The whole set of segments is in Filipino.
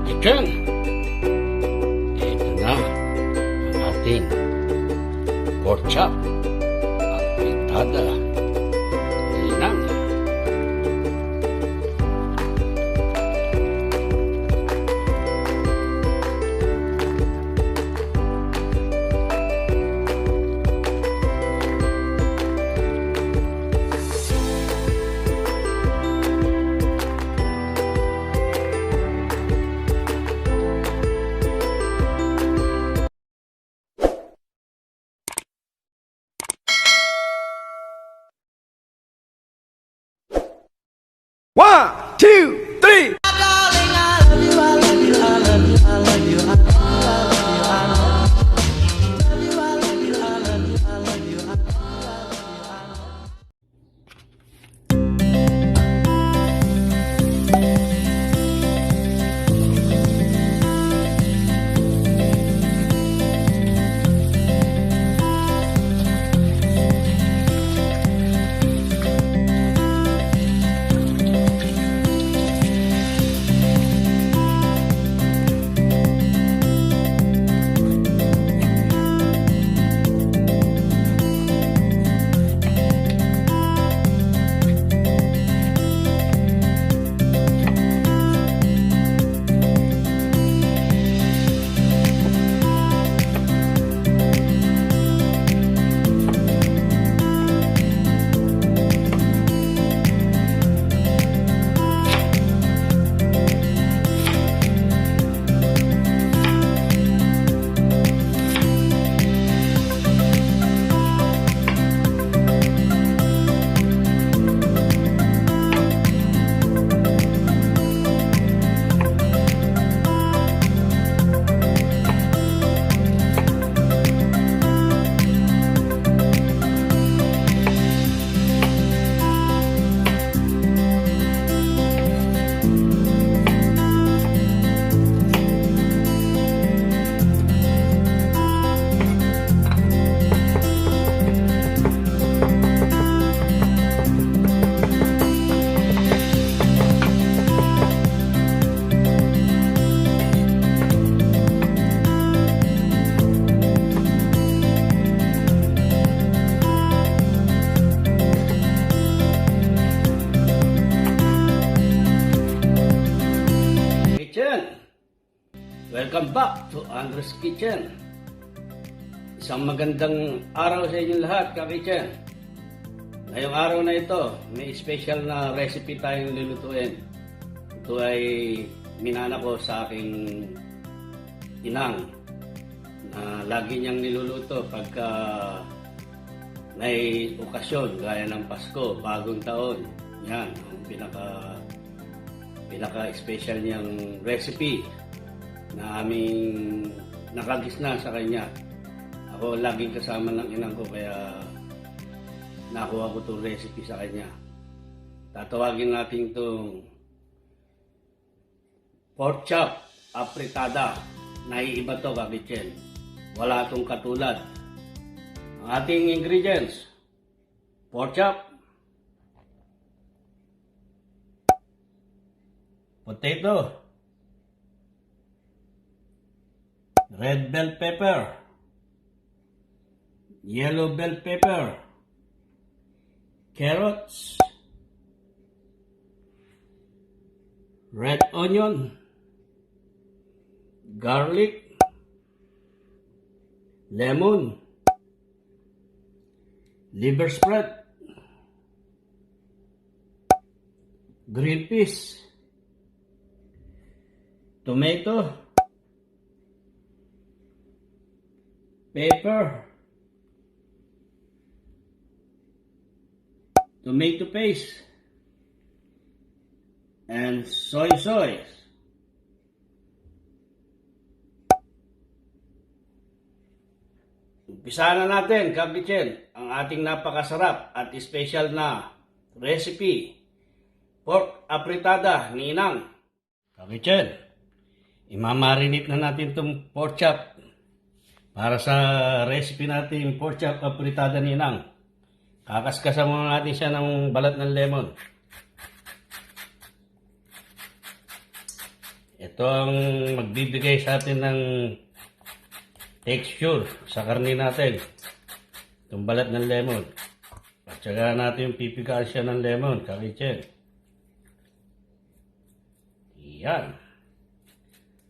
Kitchen. Ito na ang ating pork chop. Ang fritada. Inang. One, two, three. Welcome back to Andres Kitchen. Isang magandang araw sa inyong lahat, ka-kitchen. Ngayong araw na ito, may special na recipe tayong lulutuin. Ito ay minana ko sa aking inang na lagi niyang niluluto pagka may okasyon gaya ng Pasko, Bagong Taon. Yan, ang pinaka-special niyang recipe na aming nakagisna sa kanya. Ako laging kasama ng inang ko kaya nakuha ko itong recipe sa kanya. Tatawagin natin itong pork chop apritada. Naiiba to, ka-kitchen. Wala itong katulad. Ang ating ingredients: pork chop, potato, red bell pepper, yellow bell pepper, carrots, red onion, garlic, lemon, liver spread, green peas, tomato, pepper, tomato paste, and soy sauce. Umpisahan na natin, ka-kitchen, ang ating napakasarap at special na recipe, pork apritada ni Inang. Ka-kitchen, imamarinate na natin itong pork chop para sa recipe natin, pork chop apritada ni Inang. Kakaskasan muna natin siya ng balat ng lemon. Ito ang magbibigay sa atin ng texture sa karne natin. Itong balat ng lemon. At saka natin yung pipigaan siya ng lemon, kakitchen. Yan.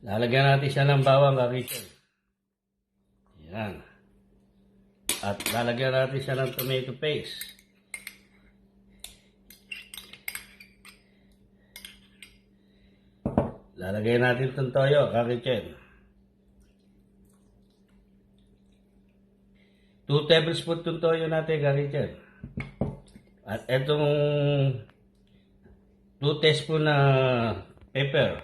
Lalagyan natin siya ng bawang, kakitchen. Yan. At lalagyan natin siya ng tomato paste. Lalagyan natin itong toyo, kakitchen. 2 tablespoon itong toyo natin, kakitchen. At itong 2 teaspoon na pepper.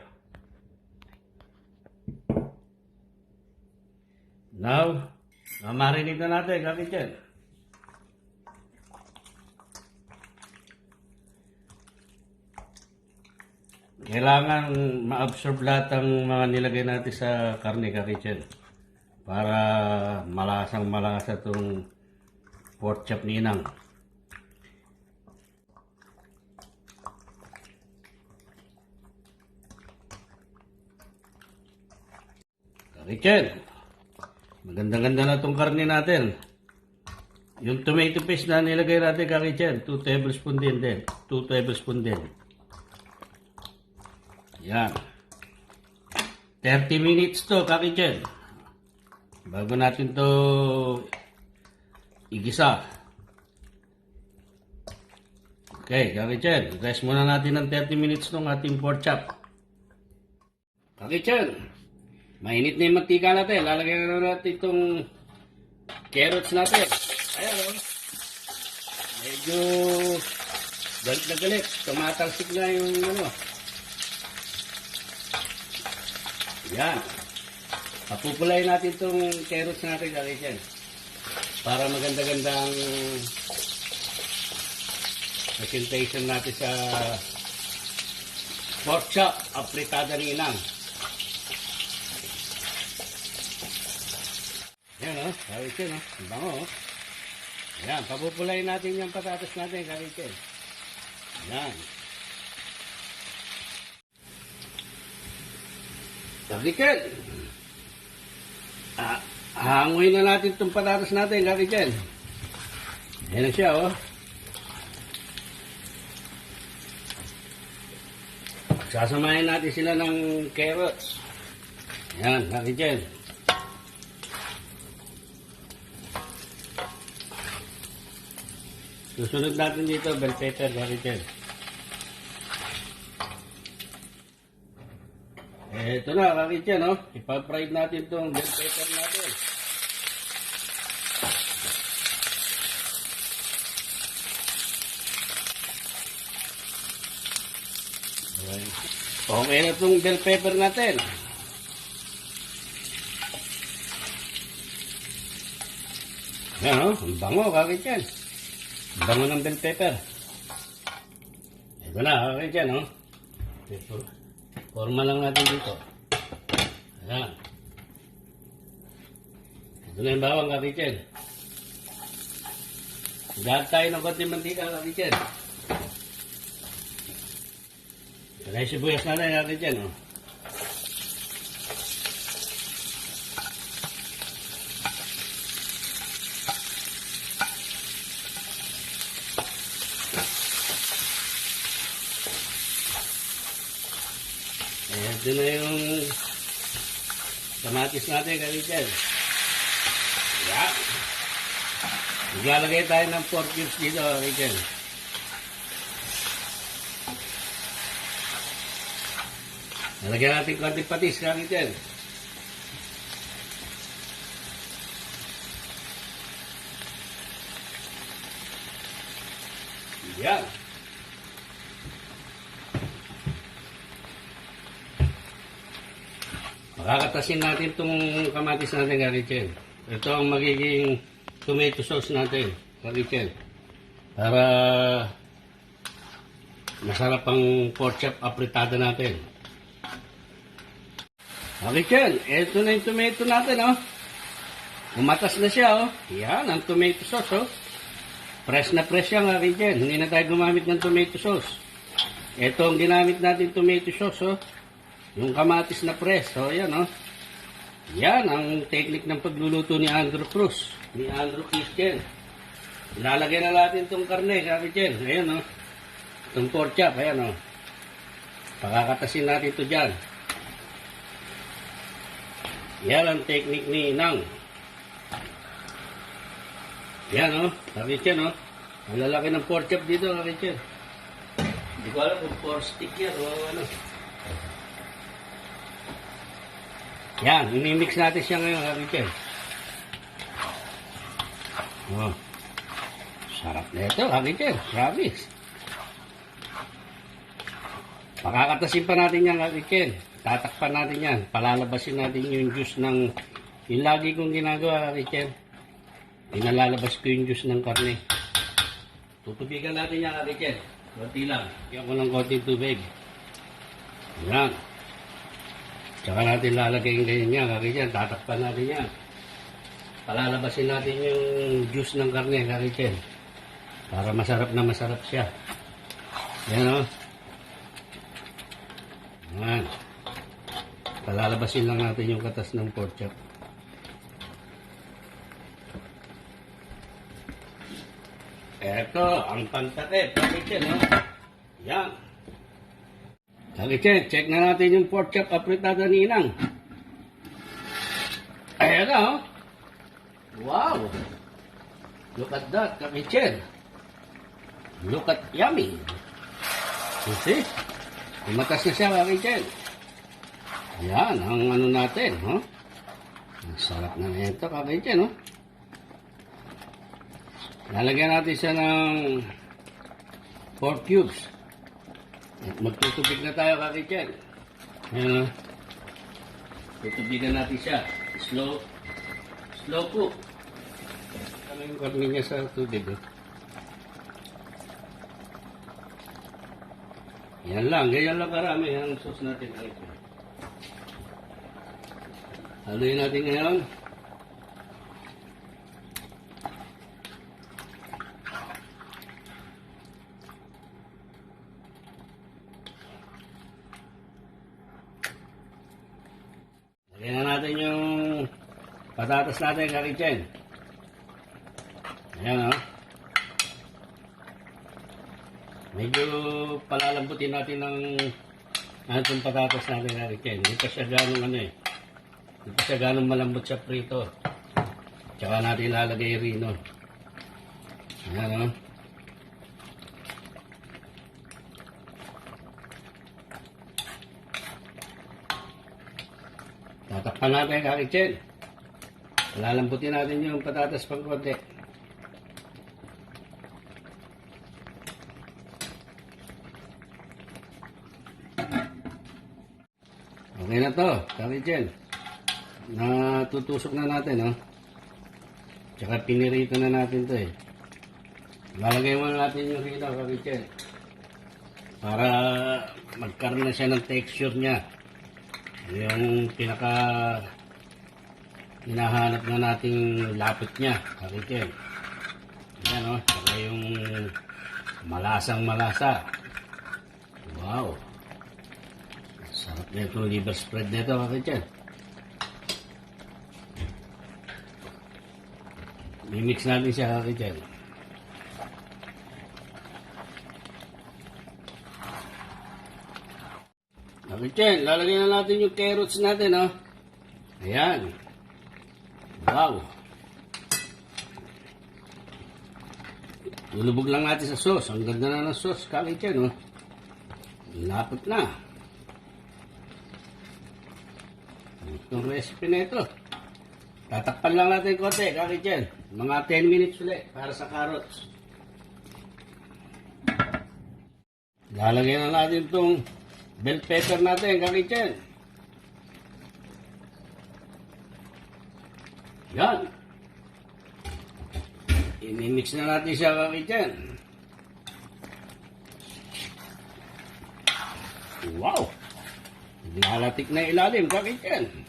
Now, mamarinate na natin, kakitchen. Kailangan ma-absorb lahat ng mga nilagay natin sa karne, kakitchen. Para malasang malasa itong pork chop ni Inang. Kakitchen, magandang-ganda na itong karne natin. Yung tomato paste na nilagay natin, kakitchen, 2 tablespoon din. 2 tablespoon din. Yan. 30 minutes to, kakitchen. Bago natin to igisa. Okay, kakitchen. Rest muna natin ng 30 minutes ng ating pork chop. Kakitchen, mainit na yung mantika natin. Lalagyan na natin itong carrots natin. Ayan o. Medyo galit na galit. Tumatalsik na yung ano. Yan. Papupulayin natin itong carrots natin, kakitchen. Para maganda-gandang presentation natin sa pork chop apritada ni Inang. Yan o, kakitchen o. Bango o. Yan, papupulayin natin yung patatas natin, kakitchen. Yan. Kakitchen. Hanguin na natin itong patatas natin, kakitchen. Ayan na siya, oh. Sasamahin natin sila ng carrots. Ayan, kakitchen. Susunod natin dito, bell pepper, kakitchen. Ito na, kakitchen, oh. Ipa-fried natin itong bell pepper natin. Okay na itong bell pepper natin. Yan, oh. Ang bango, kakitchen. Ang bango ng bell pepper. Ito na, kakitchen, oh. Forma lang natin dito. Ayan. Ito na yung bawang, kakitchen. Dahil tayo ng konting mantika, kakitchen. Ito na yung sibuyas natin, kakitchen. Oh. Ito na yung kamatis natin, kakitchen. Yan. Maglalagay tayo ng 4 cubes dito, kakitchen. Nalagyan natin konting patis, kakitchen. Yan. Makakatasin natin itong kamatis natin, kakitchen. Ito ang magiging tomato sauce natin, kakitchen. Para masarap ang pork chop apritada natin. Kakitchen, ito na yung tomato natin, oh. Umatas na siya, oh. Yan, ang tomato sauce, oh. Fresh na fresh yan, kakitchen. Hindi na tayo gumamit ng tomato sauce. Ito ang ginamit natin tomato sauce, oh. yung kamatis na press. So, yan, oh. Yan ang technique ng pagluluto ni Andrew Cruz, ni Andrew Kitchen. Ilalagay na natin itong karne, Kitchen. Ayan, oh. Itong pork chop, ayan, oh. Pakakatasin natin ito dyan. Yan ang technique ni Inang. Yan, oh. Kitchen, oh. Ang lalaki ng pork chop dito, Kitchen. Hindi ko alam kung pork stick yan o ano. Yan, imimix natin siya ngayon, Kitchen. Oh. Sarap na ito, Kitchen. Promise. Pakakatasin pa natin yan, Kitchen. Tatakpan natin yan. Palalabasin natin yung juice ng... Yung lagi kong ginagawa, Kitchen. Inalalabas ko yung juice ng karne. Tutubigan natin yan, Kitchen. Konti lang. Kaya ko ng konting tubig. Yan. Tsaka natin lalagay yung ganyan yan, Kitchen. Tatakpan natin yan. Palalabasin natin yung juice ng karne, Kitchen. Para masarap na masarap siya. Yan, o. Yan. Palalabasin lang natin yung katas ng pork chop. Eto, ang pantakip. Kitchen, oh. Yan. Kitchen, check na natin yung pork chop apritada ni Inang. Ayan na, oh. Wow. Look at that, Kitchen. Look at yummy. You see? Tumatas na siya, Kitchen. Yan, ang ano natin, oh. Ang sarap na ito, Kitchen, oh. Lalagyan natin siya ng 4 cubes. At magtutubig na tayo, Kitchen. Ayan, oh. Tutubigan natin siya. Slow cook. Ano yung karne niya sa tubig, oh. Yan lang, ganyan lang karami ang sauce natin. Haluin natin ngayon. Lagyan na natin yung patatas natin, Kitchen. Ayan, oh. Medyo palalambutin natin ng itong patatas natin, Kitchen. Hindi pa siya ganong ano eh. Hindi pa siya ganong malambot sa prito. Tsaka natin ilalagay rino. Ayan, oh. Tatakpan natin, Kitchen. Lalambutin natin yung patatas pang konti. Okay na to, Kitchen. Natutusok na natin, oh. Tsaka pinirito na natin to, eh. Lalagay muna natin yung rito, Kitchen. Para magkaroon na siya ng texture niya. Yung pinaka hinahanap na nating lapit niya, Kitchen. Yan, oh. Saka yung malasang malasa. Wow. Sarap na itong liver spread nito, Kitchen. Mimix natin siya, Kitchen. Kitchen, lalagyan na natin yung carrots natin, oh. Ayan. Wow. Lulubog lang natin sa sauce. Ang ganda na ng sauce, Kitchen, oh. Lapot na. Itong recipe na ito. Tatakpan lang natin konti, Kitchen. Mga 10 minutes ulit para sa carrots. Lalagyan na natin itong bell pepper natin, Kitchen. Yan. Inimix na natin siya, Kitchen. Wow. Lalatik na ilalim, Kitchen.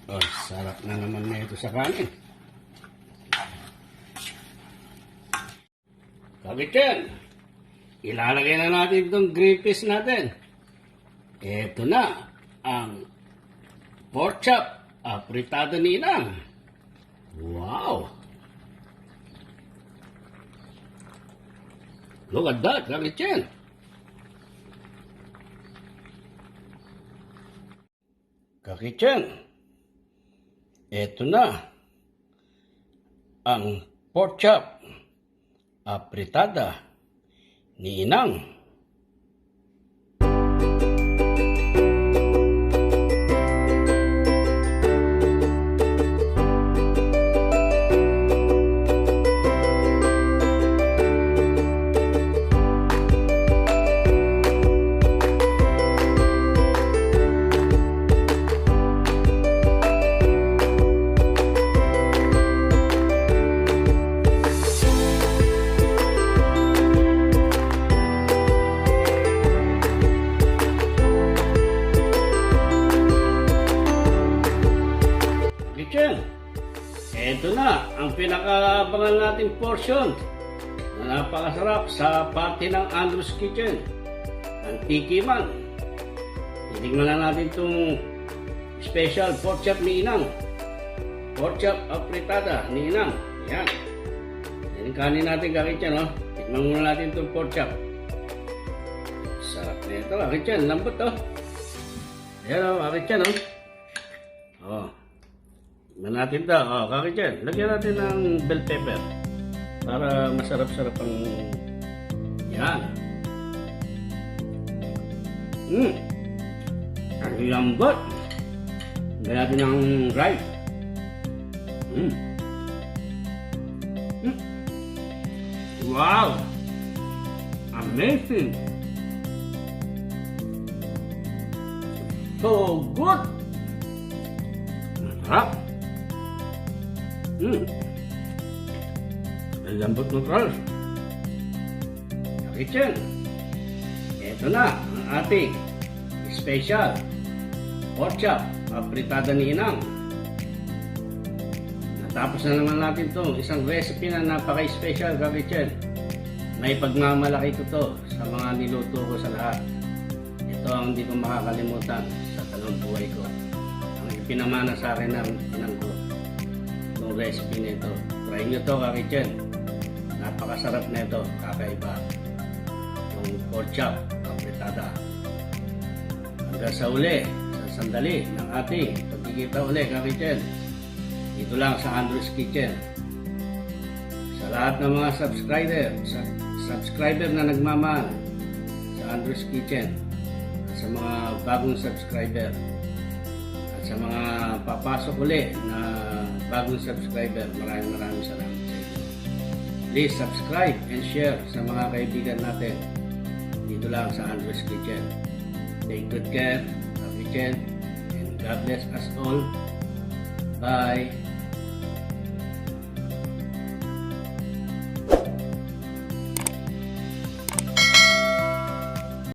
Oh, sarap na naman na ito sa kanin. Kitchen, ilalagay na natin itong green peas natin. Ito na ang pork chop apritada ni Inang. Wow! Look at that, Kakitchen. Kakitchen, ito na ang pork chop apritada ni Inang. Ito na ang pinakaabangan nating portion na napakasarap sa party ng Andrew's Kitchen, ang Tiki Man. Titignan na natin itong special pork chop ni Inang. Pork chop apritada ni Inang. Yan. Yan ang kanin natin, Kakitchen. Oh. Tikman muna natin itong pork chop. Sarap na ito, Kakitchen. Lambot, oh. Ayan, oh, Kakitchen, oh. Oh. Tignan natin ito. Oh, Kakitchen. Lagyan natin ng bell pepper para masarap-sarap ang yan. Ang lambot. Lagyan natin ng rice. Wow! Amazing! So good! Sarap! Ang lambot ng rice. Kakitchen, ito na ang ating special pork chop apritada ni Inang. Natapos na naman natin itong isang recipe na napaka-special, Kakitchen. May pagmamalaki ko to sa mga niluto ko sa lahat. Ito ang hindi ko makakalimutan sa talong buhay ko. Ang ipinamana sa akin ng Inang ko. Itong recipe nito. Try nyo to, Kakitchen. Napakasarap na ito. Kakaiba. Yung pork chop apritada. Hanggang sa uli, sa sandali ng ating pagkikita uli, Kakitchen. Dito lang sa Andrew's Kitchen. Sa lahat ng mga subscriber na nagmamahal sa Andrew's Kitchen, at sa mga bagong subscriber, at sa mga papasok uli na bagong subscriber, maraming salamat sa inyo. Please subscribe and share sa mga kaibigan natin dito lang sa Andrew's Kitchen. Take good care, Kakitchen, and God bless us all. Bye!